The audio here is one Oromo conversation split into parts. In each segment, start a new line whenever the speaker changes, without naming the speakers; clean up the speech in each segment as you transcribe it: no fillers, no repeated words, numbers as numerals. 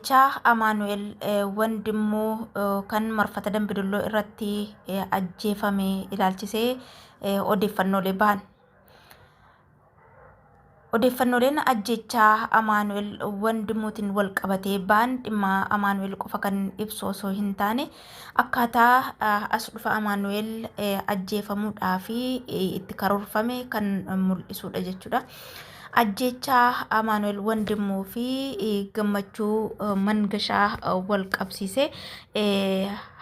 Ajjechaa Amaanu'el Wandimmoo kan marfata Dambidolloo irratti ajjeefame ilaalchisee odeeffannoolee bahan. Odeeffannooleen ajjechaa Amaanu'el Wandimmuutiin wal qabatee bahan dhimma Amaanu'el qofa kan ibsu osoo hin taane akkaataa as dhufa Amaanu'el ajjeefamuudhaa fi itti karoorfame kan mul'isudha jechuudha. Ajjechaa Amaanu'el Wandimmoo fi gammachuu mangashaa wal qabsiisee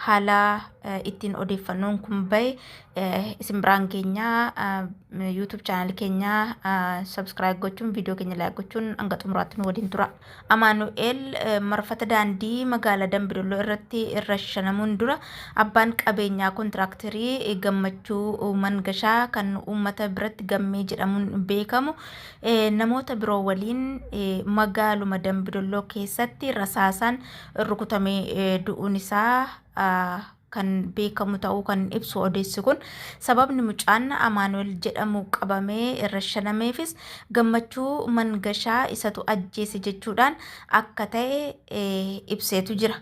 haala ittiin odeeffannoon kun bahe isin biraan keenyaa YouTube channel keenyaa subscribe gochuun video keenya like gochuun hanga xumuraatti nu waliin tura. Amaanu'el marfata daandii magaalaa Dambidolloo irratti irrashanamuun dura abbaan qabeenyaa kontiraaktarii gammachuu mangashaa kan uummata biratti gammee jedhamuun beekamu namoota biroo waliin magaaluma Dambidolloo keessatti rasaasaan rukutamee du'uun isaa kan beekamu ta'uu kan ibsu odeessi kun sababni mucaan Amaanu'el jedhamu qabamee irrashanameefis gammachuu mangashaa isatu ajjeese jechuudhaan akka ta'e ibseetu jira.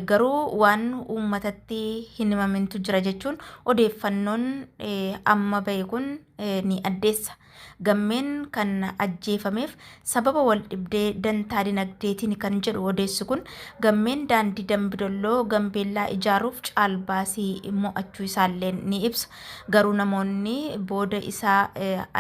Garuu waan uummatatti hin himamintu jira jechuun odeeffannoon amma bahe kun ni addeessa. Gammeen kan ajjeefameef sababa wal dhibdee dantaa dinagdeetiin kan jedhu odeessi kun gammeen daandii Dambidolloo Gambeellaa ijaaruuf caalbaasii mo'achuu isaallee ni ibsa. Garuu namoonni booda isaa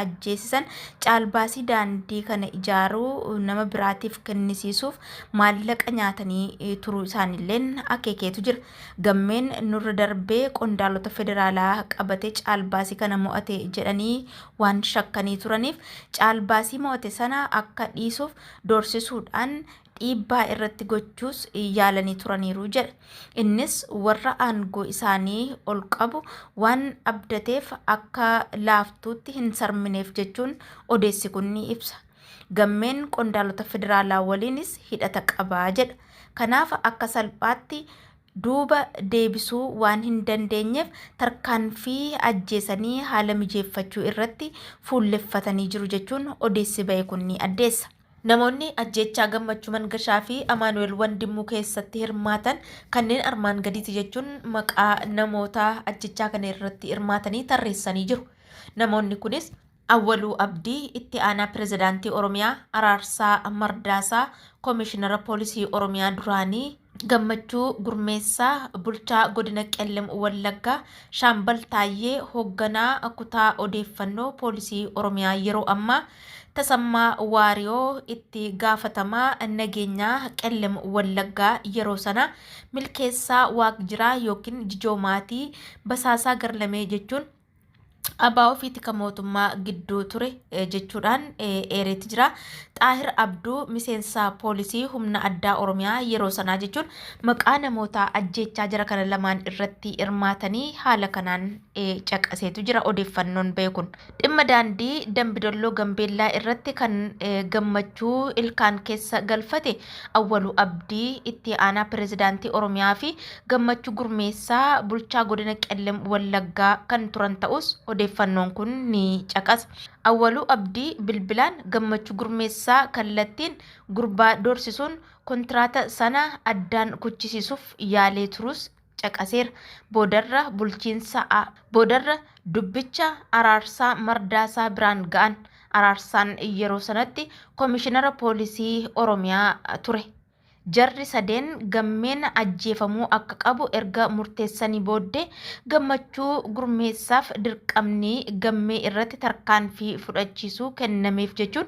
ajjeesisan caalbaasii daandii kana ijaaruu nama biraatiif kennisiisuuf maallaqa nyaatanii turuu isaaniillee akeekeetu jira. Gammeen nurra darbee qondaalota federaalaa qabatee caalbaasii kana mo'ate jedhanii waan shakkanii turaniif caalbaasii mo'ate sana akka dhiisuuf doorsisuudhaan dhiibbaa irratti gochuus yaalanii turaniiru jedha. Innis warra aangoo isaanii ol qabu waan abdateef akka laaftuutti hin sarmineef jechuun odeessi kun ni ibsa. Gammeen qondaalota federaalaa waliinis hidhata qabaa jedha. Kanaaf akka salphaatti duuba deebisuu waan hin dandeenyeef tarkaanfii ajjeesanii haala mijeeffachuu irratti fuulleffatanii jiru jechuun odeessi bahe kun ni addeessa. Namoonni ajjechaa gammachuu mangashaa fi Amaanu'el Wandimmoo keessatti hirmaatan kanneen armaan gadiiti jechuun maqaa namoota ajjechaa kana irratti hirmaatanii tarreessanii jiru. Namoonni kunis Awwaluu Abdii, itti aanaa pirezidaantii Oromiyaa, Araarsaa Mardaasaa, Koomishinara Poolisii Oromiyaa duraanii, Gammachuu Gurmeessaa, bulchaa godina Qellem Wallaggaa, Shaambal Taayyee, hoogganaa kutaa odeeffannoo Poolisii Oromiyaa yeroo ammaa, Tasammaa Waariyoo, itti gaafatamaa nageenyaa Qellem Wallaggaa yeroo sana, Milkeessaa Waaqjiraa yookiin Jijoomaatii, Basaasaa Garlamee jechuun abbaa ofiiti kan mootummaa gidduu ture jechuudhaan eereetti jira. Xaahir Abduu, miseensa poolisii humna addaa Oromiyaa yeroo sanaa jechuun maqaa namoota ajjechaa jara kana lamaan irratti hirmaatanii haala kanaan caqaseetu jira odeeffannoon bahe kun. Dhimma daandii Dambidolloo Gambeellaa irratti kan gammachuu ilkaan keessa galfate Awwaluu Abdii, itti aanaa pirezidaantii Oromiyaa fi Gammachuu Gurmeessaa, bulchaa godina Qellem Wallaggaa kan turan ta'us odeeffannoon kun ni caqasa. Awwaluu Abdii bilbilaan Gammachuu Gurmeessaa kallattiin gurbaa doorsisuun kontraata sana addaan kuchisiisuuf yaalee turus caqaseera. Boodarra dubbicha Araarsaa Mardaasaa biraan ga'an. Araarsaan yeroo sanatti Koomishinara Poolisii Oromiyaa ture. Jarri sadeen gammeen ajjeefamuu akka qabu erga murteessanii booddee Gammachuu Gurmeessaaf dirqamni gammee irratti tarkaanfii fudhachiisuu kennameef jechuun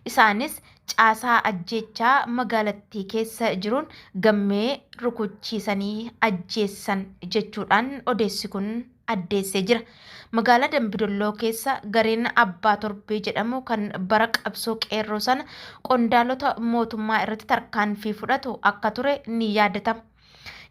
isaanis caasaa ajjechaa magaalattii keessa jiruun gammee rukuchiisanii ajjeessan jechuudhaan odeessi kun addeessee jira. Magaalaa Dambidolloo keessa gareen abbaa torbee jedhamu kan bara qabsoo qeerroo sana qondaalota mootummaa irratti tarkaanfii fudhatu akka ture ni yaadatama.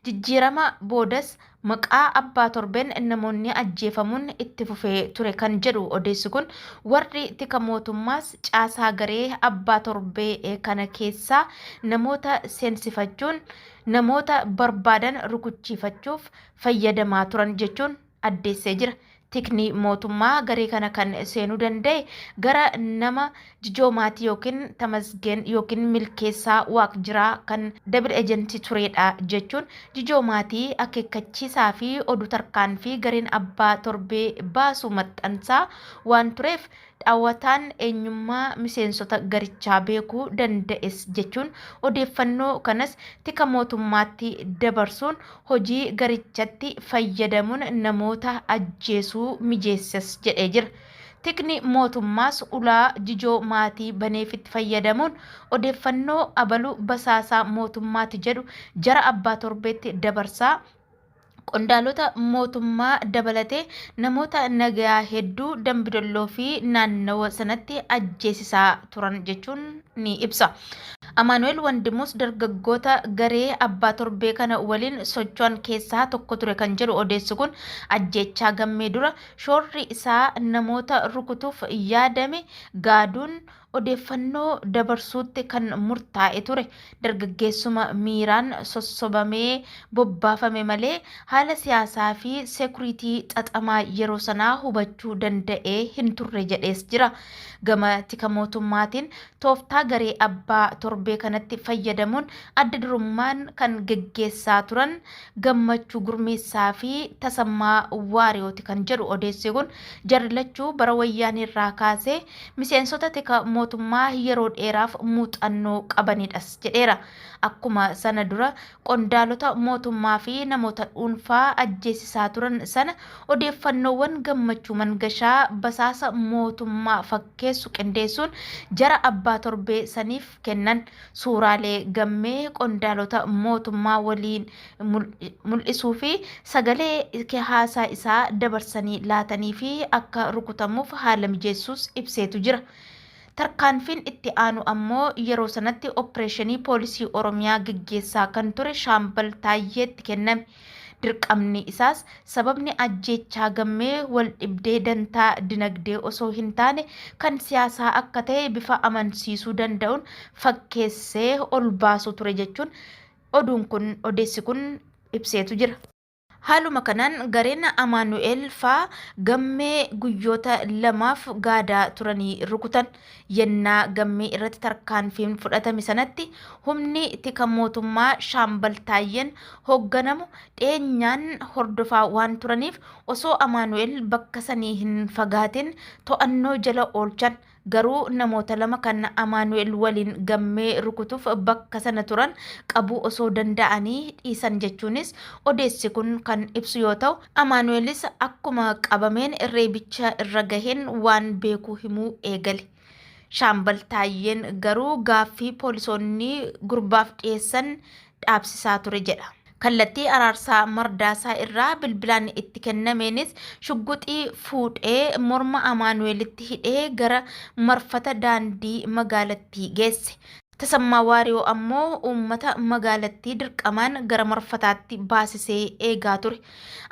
Jijjiirama boodas maqaa abbaa torbeen namoonni ajjeefamuun itti fufee ture kan jedhu odeessi kun warri tika mootummaas caasaa garee abbaa torbee kana keessaa namoota seensifachuun namoota barbaadan rukuchiifachuuf fayyadamaa turan jechuun addeessee jira. tikni mootummaa garee kana kan seenuu danda'e gara nama jijoomaati yookiin tamasgeen yookiin milkeessaa waaqjiraa kan double agency turedha jechuun jijoomaatii akeekkachiisaa fi oduu tarkaanfii gareen abbaa torbee baasu maxxansaa waan tureef daawwataan eenyummaa miseensota garichaa beekuu danda'es jechuun odeeffannoo kanas tika mootummaatti dabarsuun hojii garichatti fayyadamuun namoota ajjeesuu mijeesses jedhee jira. Tikni mootummaas ulaa jijoo maatii baneefitti fayyadamuun odeeffannoo abaluu basaasaa mootummaatti jedhu jara abbaa torbeetti dabarsaa qondaalota mootummaa dabalatee namoota nagaa hedduu Dambidolloo fi naannawa sanatti ajjeesisaa turan jechuun ni ibsa. Amaanu'eel Wandimuus dargaggoota garee abbaa torbee kana waliin socho'an keessaa tokko ture kan jedhu odeessi kun ajjeechaa gammee dura shoorri isaa namoota rukutuuf yaadame gaaduun odeeffannoo dabarsuutti kan murtaa'e ture dargaggeessuma miiraan sossobamee bobbaafame malee haala siyaasaa fi seekuriitii xaxamaa yeroo sanaa hubachuu danda'ee hin turre jedhees jira. Gama tika mootummaatiin tooftaa garee abbaa torbee kanatti fayyadamuun adda durummaan kan geggeessaa turan gammachuu gurmeessaa fi tasammaa waariyooti kan jedhu odeessi kun jarlachuu bara wayyaanirraa kaasee miseensota tika mootummaa yeroo dheeraaf muuxannoo qabanidhas jedheera. Akkuma sana dura qondaalota mootummaa fi namoota dhuunfaa ajjeesisaa turan sana odeeffannoowwan gammachuu mangashaa basaasa mootummaa fakkeessu qindeessuun jara abbaa torbee saniif kennan suuraalee gammee qondaalota mootummaa waliin mul'isuu fi sagalee haasaa isaa dabarsanii laatanii fi akka rukutamuuf haala mijeessuus ibseetu jira. Tarkaanfiin itti aanu ammoo yeroo sanatti opereeshinii poolisii Oromiyaa gaggeessaa kan ture Shaambal Taayyeetti kenname. Dirqamni isaas sababni ajjeechaa gammee wal dhibdee dantaa dinagdee osoo hin taane kan siyaasaa akka ta'e bifa amansiisuu danda'uun fakkeessee ol baasu ture jechuun odeessi kun ibseetu jira. Haaluma kanaan gareen Amaanu'eel faa gammee guyyoota lamaaf gaadaa turanii rukutan yennaa gammee irratti tarkaanfiin fudhatame sanatti humni tika mootummaa Shaambal Taayyeen hoogganamu dhiyeenyaan hordofaa waan turaniif osoo Amaanu'eel bakka sanii hin fagaatin to'annoo jala oolchan. Garuu namoota lama kan Amaanu'eel waliin gammee rukutuuf bakka sana turan qabuu osoo danda'anii dhiisan jechuunis odeessi kun kan ibsu yoo ta'u Amaanu'eelis akkuma qabameen reebicha irra gaheen waan beekuu himuu eegale. Shaambal Taayyeen garuu gaaffii poolisoonni gurbaaf dhiyeessan dhaabsisaa ture jedha. Kallattii araarsaa mardaasaa irraa bilbilaan itti kennameenis shugguxii fuudhee morma Amaanu'eelitti hidhee gara marfata daandii magaalattii geesse. Tasammaa Waariyoo ammoo uummata magaalattii dirqamaan gara marfataatti baasisee eegaa ture.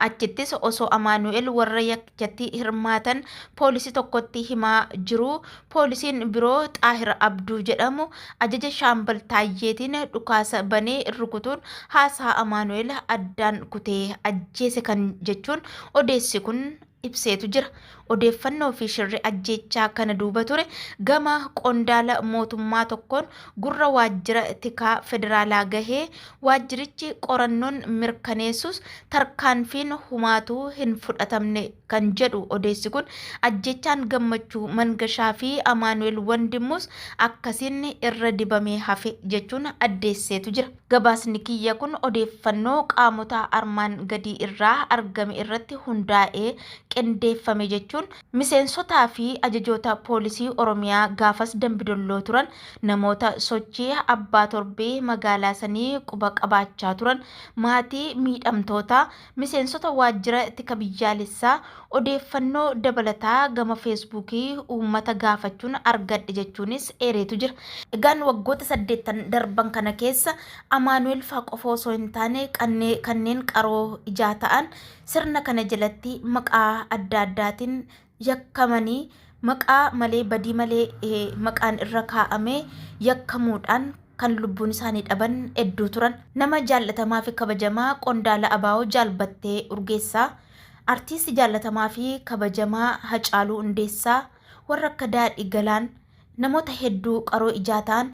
Achittis osoo Amaanu'eel warra yakkichatti hirmaatan poolisii tokkotti himaa jiru poolisiin biroo Xaahir Abduu jedhamu ajaja Shaambal Taayyeetiin dhukaasa banee rukutuun haasaa Amaanu'eel addaan kutee ajjeese kan jechuun odeessi kun ibseetu jira. Odeeffannoo fi shirri ajjeechaa kana duuba ture gama qondaala mootummaa tokkoon gurra waajjira tikaa federaalaa gahee waajjirichi qorannoon mirkaneessus tarkaanfiin humaatuu hin fudhatamne kan jedhu odeessi kun ajjeechaan gammachuu mangashaa fi Amaanu'eel Wandimuus akkasiin irra dibamee hafe jechuun addeesseetu jira. Gabaasni kiyya kun odeeffannoo qaamota armaan gadii irraa argame irratti hundaa'ee qindeeffame jechuun miseensotaa fi ajajoota poolisii Oromiyaa gaafas Dambidolloo turan namoota sochii abbaa torbee magaalaa sanii quba qabaachaa turan maatii miidhamtootaa miseensota waajjira tika biyyaalessaa odeeffannoo dabalataa gama feesbuukii uummata gaafachuun argadhe jechuunis eereetu jira. Egaan waggoota 8 darban kana keessa Amaanu'eel faa qofa osoo hin taane kanneen qaroo ijaa ta'an sirna kana jalatti maqaa adda addaatiin yakkamanii maqaa malee badii malee maqaan irra kaa'amee yakkamuudhaan kan lubbuun isaanii dhaban hedduu turan. Nama jaallatamaa fi kabajamaa qondaala Abaawoo Jaalbattee Urgeessaa artiistii jaallatamaa fi kabajamaa Hacaaluu Hundeessaa warra akka Daadhii Galaan namoota hedduu qaroo ijaa ta'an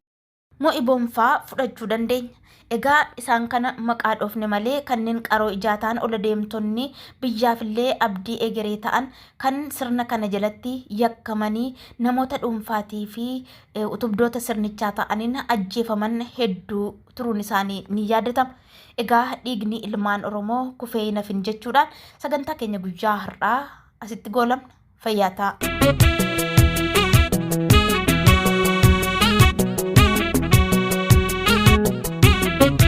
mo'i boonfaa fudhachuu dandeenya. Egaa isaan kana maqaa dhoofne malee kanneen qaroo ijaa ta'an ola deemtonni biyyaafillee abdii egeree ta'an kan sirna kana jalatti yakkamanii namoota dhuunfaatii fi utubdoota sirnichaa ta'aniin ajjeefaman hedduu turuun isaanii ni yaadatama. Egaa dhiigni ilmaan Oromoo kufee hin hafin jechuudhaan sagantaa keenya guyyaa har'aa asitti goolabna. Fayyaa ta'a.